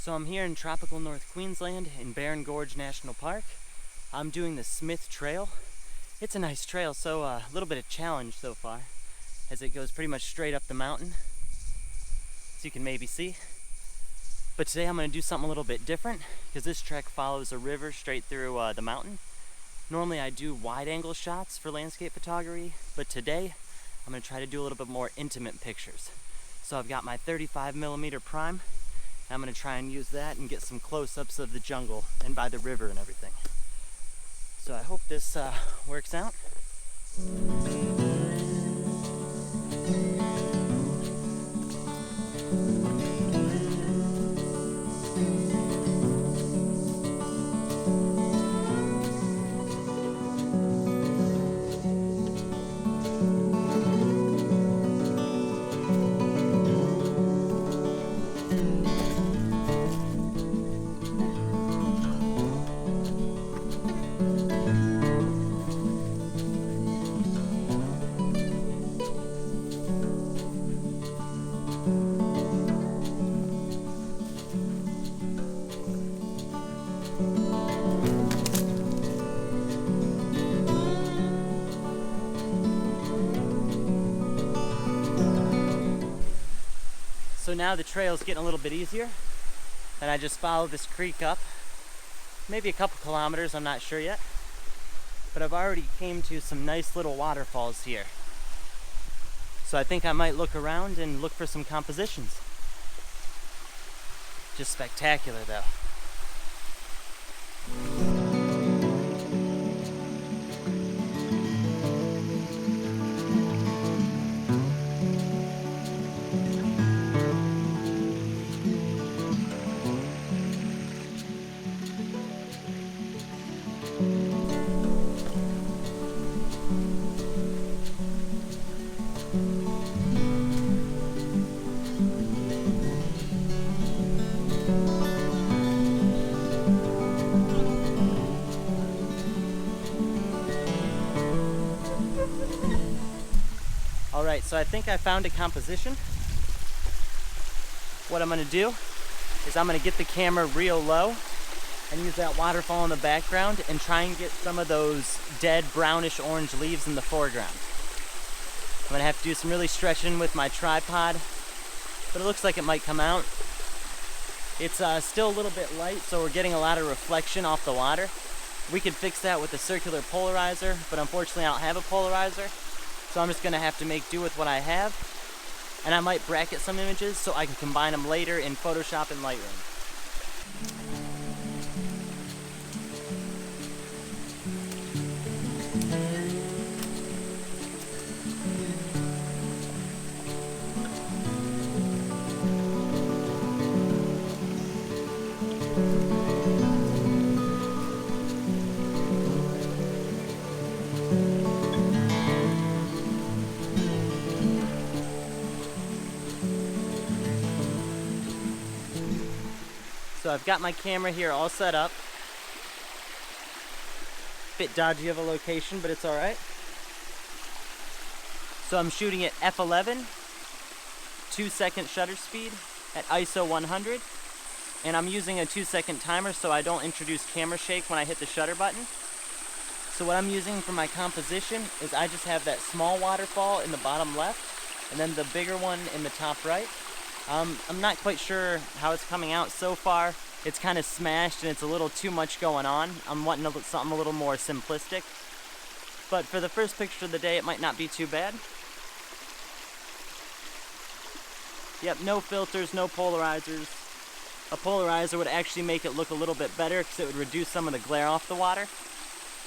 So I'm here in tropical North Queensland in Barron Gorge National Park. I'm doing the Smith Trail. It's a nice trail, so a little bit of challenge so far, as it goes pretty much straight up the mountain, as you can maybe see. But today I'm going to do something a little bit different, because this trek follows a river straight through the mountain. Normally I do wide-angle shots for landscape photography, but today I'm going to try to do a little bit more intimate pictures. So I've got my 35mm prime. I'm going to try and use that and get some close-ups of the jungle and by the river and everything. So I hope this works out. So now the trail's getting a little bit easier, and I just follow this creek up, maybe a couple kilometers, I'm not sure yet, but I've already came to some nice little waterfalls here. So I think I might look around and look for some compositions. Just spectacular though. Alright, so I think I found a composition. What I'm going to do is I'm going to get the camera real low and use that waterfall in the background and try and get some of those dead brownish orange leaves in the foreground. I'm going to have to do some really stretching with my tripod, but it looks like it might come out. It's still a little bit light, so we're getting a lot of reflection off the water. We could fix that with a circular polarizer, but unfortunately I don't have a polarizer. So I'm just going to have to make do with what I have, and I might bracket some images so I can combine them later in Photoshop and Lightroom. So I've got my camera here all set up. Bit dodgy of a location, but it's alright. So I'm shooting at f11, 2-second shutter speed at ISO 100, and I'm using a 2-second timer so I don't introduce camera shake when I hit the shutter button. So what I'm using for my composition is I just have that small waterfall in the bottom left, and then the bigger one in the top right. I'm not quite sure how it's coming out so far. It's kind of smashed and it's a little too much going on. I'm wanting something a little more simplistic. But for the first picture of the day, it might not be too bad. Yep, no filters, no polarizers. A polarizer would actually make it look a little bit better because it would reduce some of the glare off the water.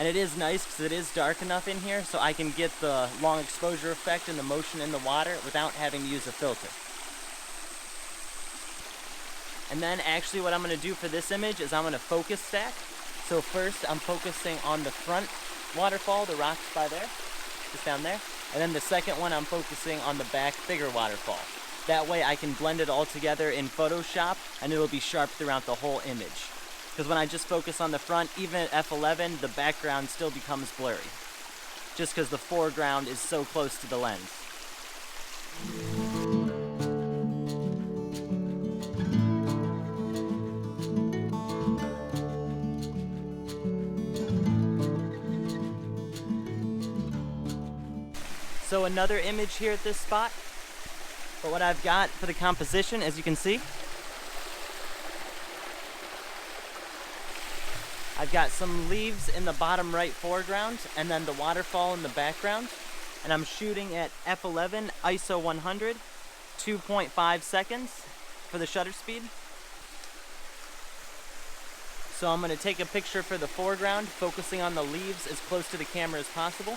And it is nice because it is dark enough in here so I can get the long exposure effect and the motion in the water without having to use a filter. And then actually what I'm going to do for this image is I'm going to focus stack. So first I'm focusing on the front waterfall, the rocks by there, just down there. And then the second one I'm focusing on the back bigger waterfall. That way I can blend it all together in Photoshop and it'll be sharp throughout the whole image. Because when I just focus on the front, even at f11, the background still becomes blurry. Just because the foreground is so close to the lens. So another image here at this spot. But what I've got for the composition, as you can see, I've got some leaves in the bottom right foreground and then the waterfall in the background. And I'm shooting at f11 ISO 100, 2.5 seconds for the shutter speed. So I'm going to take a picture for the foreground, focusing on the leaves as close to the camera as possible.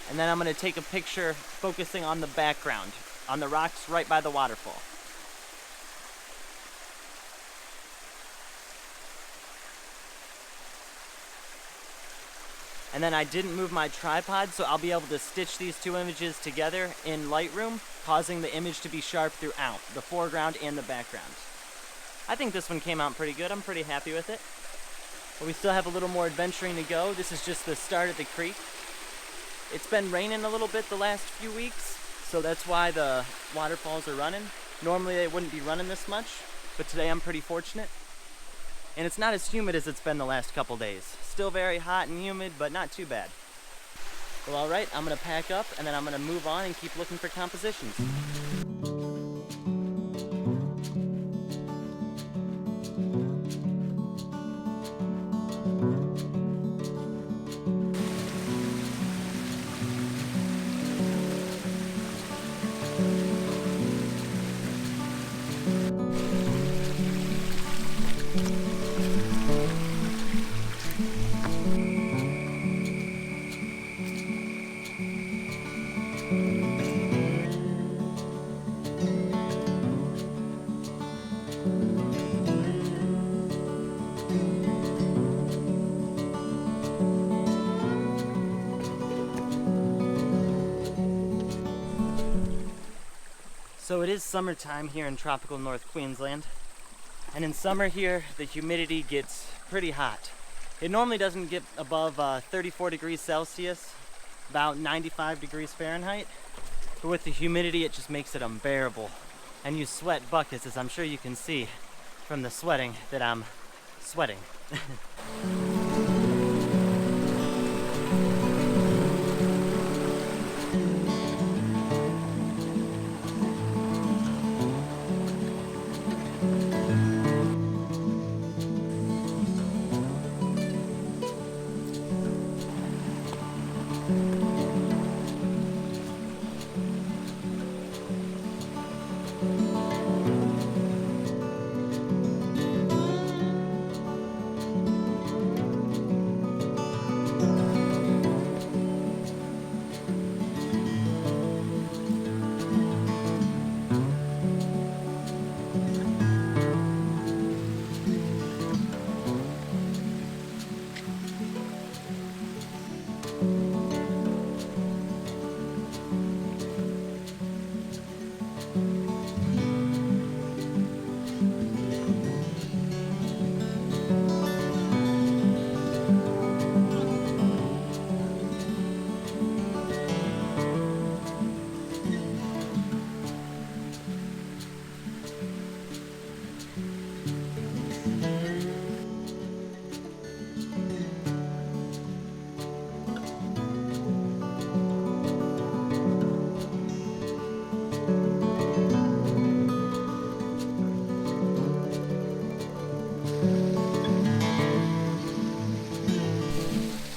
And then I'm going to take a picture focusing on the background, on the rocks right by the waterfall. And then I didn't move my tripod, so I'll be able to stitch these two images together in Lightroom, causing the image to be sharp throughout, the foreground and the background. I think this one came out pretty good. I'm pretty happy with it. But we still have a little more adventuring to go. This is just the start of the creek. It's been raining a little bit the last few weeks, so that's why the waterfalls are running. Normally they wouldn't be running this much, but today I'm pretty fortunate. And it's not as humid as it's been the last couple days. Still very hot and humid, but not too bad. Well, all right, I'm gonna pack up and then I'm gonna move on and keep looking for compositions. So it is summertime here in tropical North Queensland, and in summer here the humidity gets pretty hot. It normally doesn't get above 34 degrees Celsius, about 95 degrees Fahrenheit, but with the humidity it just makes it unbearable. And you sweat buckets, as I'm sure you can see from the sweating that I'm sweating.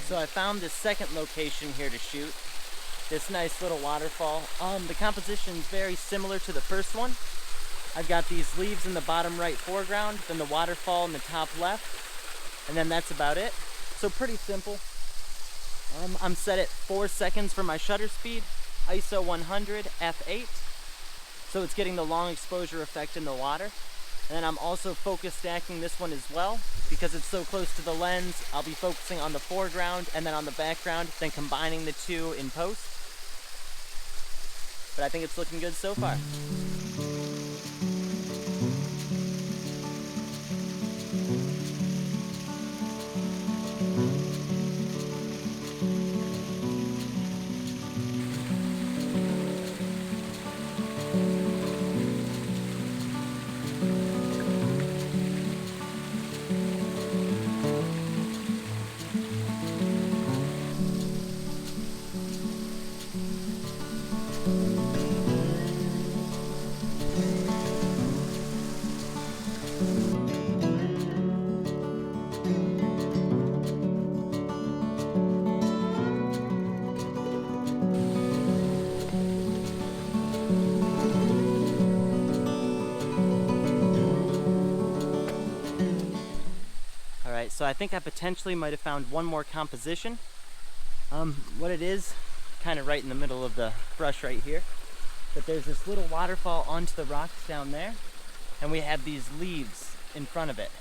So I found this second location here to shoot, this nice little waterfall. The composition is very similar to the first one. I've got these leaves in the bottom right foreground, then the waterfall in the top left, and then that's about it. So pretty simple. I'm set at 4 seconds for my shutter speed, ISO 100, f8. So it's getting the long exposure effect in the water. And then I'm also focus stacking this one as well. Because it's so close to the lens, I'll be focusing on the foreground and then on the background, then combining the two in post. But I think it's looking good so far. Alright, so I think I potentially might have found one more composition. What it is, kind of right in the middle of the brush right here, but there's this little waterfall onto the rocks down there, and we have these leaves in front of it.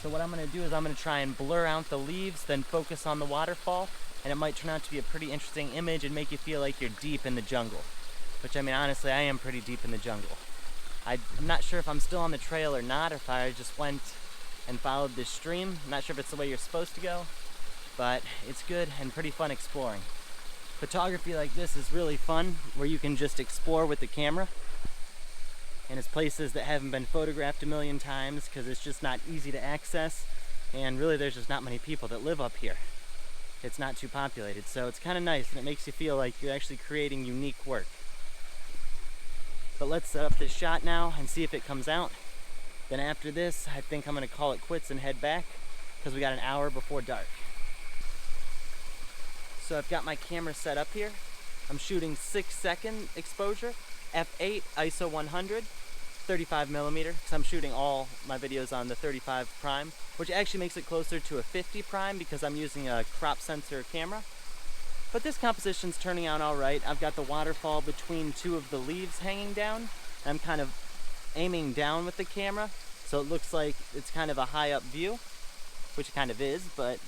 So what I'm going to do is I'm going to try and blur out the leaves, then focus on the waterfall, and it might turn out to be a pretty interesting image and make you feel like you're deep in the jungle. Which, I mean, honestly, I am pretty deep in the jungle. I'm not sure if I'm still on the trail or not, or if I just went and followed this stream. I'm not sure if it's the way you're supposed to go, but it's good and pretty fun exploring. Photography like this is really fun, where you can just explore with the camera, and it's places that haven't been photographed a million times because it's just not easy to access, and really there's just not many people that live up here. It's not too populated, so it's kind of nice, and it makes you feel like you're actually creating unique work. But let's set up this shot now and see if it comes out. Then after this, I think I'm going to call it quits and head back, because we got an hour before dark. So I've got my camera set up here. I'm shooting 6-second exposure, f8, ISO 100, 35mm, because I'm shooting all my videos on the 35 prime, which actually makes it closer to a 50 prime because I'm using a crop sensor camera. But this composition's turning out all right. I've got the waterfall between two of the leaves hanging down. I'm kind of aiming down with the camera, so it looks like it's kind of a high up view, which it kind of is, but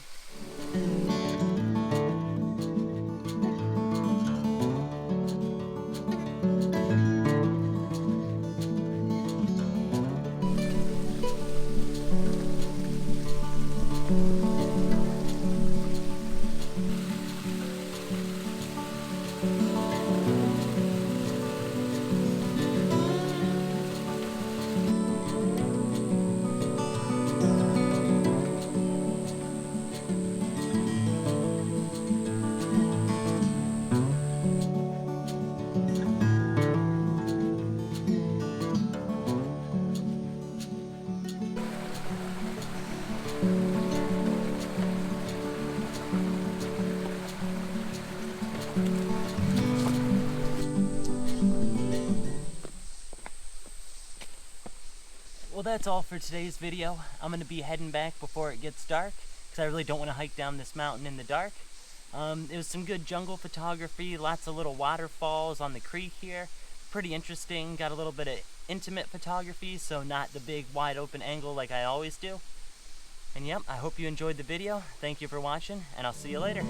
well, that's all for today's video. I'm going to be heading back before it gets dark, because I really don't want to hike down this mountain in the dark. It was some good jungle photography, lots of little waterfalls on the creek here. Pretty interesting, got a little bit of intimate photography, so not the big wide open angle like I always do. And yep, I hope you enjoyed the video. Thank you for watching, and I'll see you later.